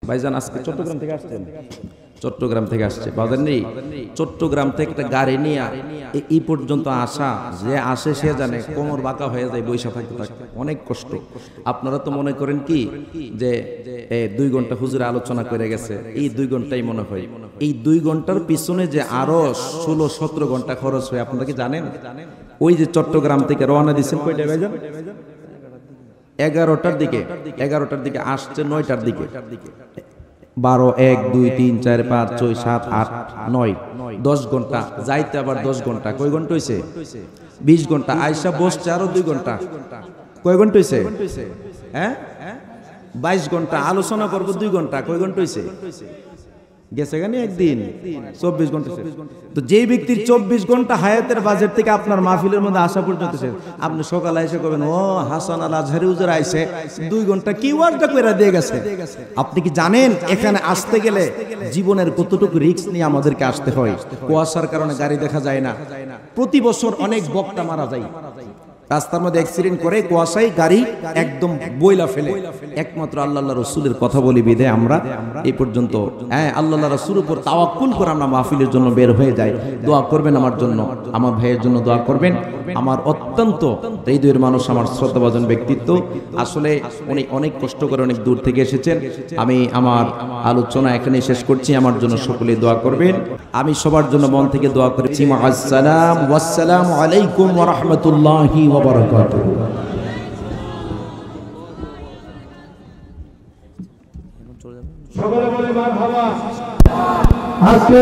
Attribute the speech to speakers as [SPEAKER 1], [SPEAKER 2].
[SPEAKER 1] ভাইজান আজকে চট্টগ্রাম থেকে আসছেন? চট্টগ্রাম থেকে আসছে বাজার নেই। চট্টগ্রাম থেকে একটা গাড়ি নিয়ে এই পর্যন্ত আসা, যে আসে সে জানে কোমর বাঁকা হয়ে যায় বৈশা থাকতে থাকতে, অনেক কষ্ট। আপনারা তো মনে করেন কি যে 2 ঘন্টা হুজুরে আলোচনা করে গেছে, এই 2 ঘন্টাই মনে হয়। এই 2 ঘন্টার পিছনে যে আরো 16-17 ঘন্টা খরচ হয় আপনারা কি জানেন? ওই যে চট্টগ্রাম থেকে রওনা দিচ্ছেন কয়টায় ভাইজান? 11টার দিকে আসছে 9টার দিকে। 12, 1, 2, 3, 4, 5, 6, 7, 8, 9, 10 ঘন্টা যাইতে, আবার 10 ঘন্টা। কয় ঘন্টা হয়েছে? 20 ঘন্টা। আয়সা বসছে আরো 2 ঘন্টা। কয় ঘন্টা হয়েছে? হ্যাঁ, 22 ঘন্টা। আলোচনা করবো 2 ঘন্টা। কয় ঘন্টা হয়েছে? গেছে গানি একদিন 24 ঘন্টা। তো যেই ব্যক্তির 24 ঘন্টা হায়াতের বাজেট থেকে আপনার মাহফিলের মধ্যে আসা পর্যন্ত, আপনি সকালে এসে করবেন ও হাসান আল আজহারি হুজুর আইছে 2 ঘন্টা কি ওয়ার্ডটা কইরা দিয়ে গেছে। আপনি কি জানেন এখানে আসতে গেলে জীবনের কতটুকু রিস্ক নিয়ে আমাদেরকে আসতে হয়? কুয়াশার কারণে গাড়ি দেখা যায় না। প্রতি বছর অনেক বক্তা মারা যায়, রাস্তার মধ্যে অ্যাক্সিডেন্ট করে, কুয়াশায় গাড়ি একদম বইলা ফেলে। একমাত্র আল্লাহ রাসূলের কথা বলি বিদে আমরা এই পর্যন্ত আল্লাহ রাসূলের উপর তাওয়াক্কুল করে আমরা মাহফিলের জন্য বের হয়ে যাই। দোয়া করবেন আমার জন্য, আমার ভাইয়ের জন্য দোয়া করবেন। আমার অত্যন্ত হৃদয়ের মানুষ, আমার শ্রদ্ধাভাজন ব্যক্তিত্ব। আসলে উনি অনেক কষ্ট করে অনেক দূর থেকে এসেছেন। আমি আমার আলোচনা এখানে শেষ করছি। আমার জন্য সকলে দোয়া করবেন। আমি সবার জন্য মন থেকে দোয়া করেছি। আসসালাম ওয়াসসালামু আলাইকুম ওয়া রাহমাতুল্লাহি ওয়া বারাকাতুহু।
[SPEAKER 2] সকলে বলে মারহাবা। আজকে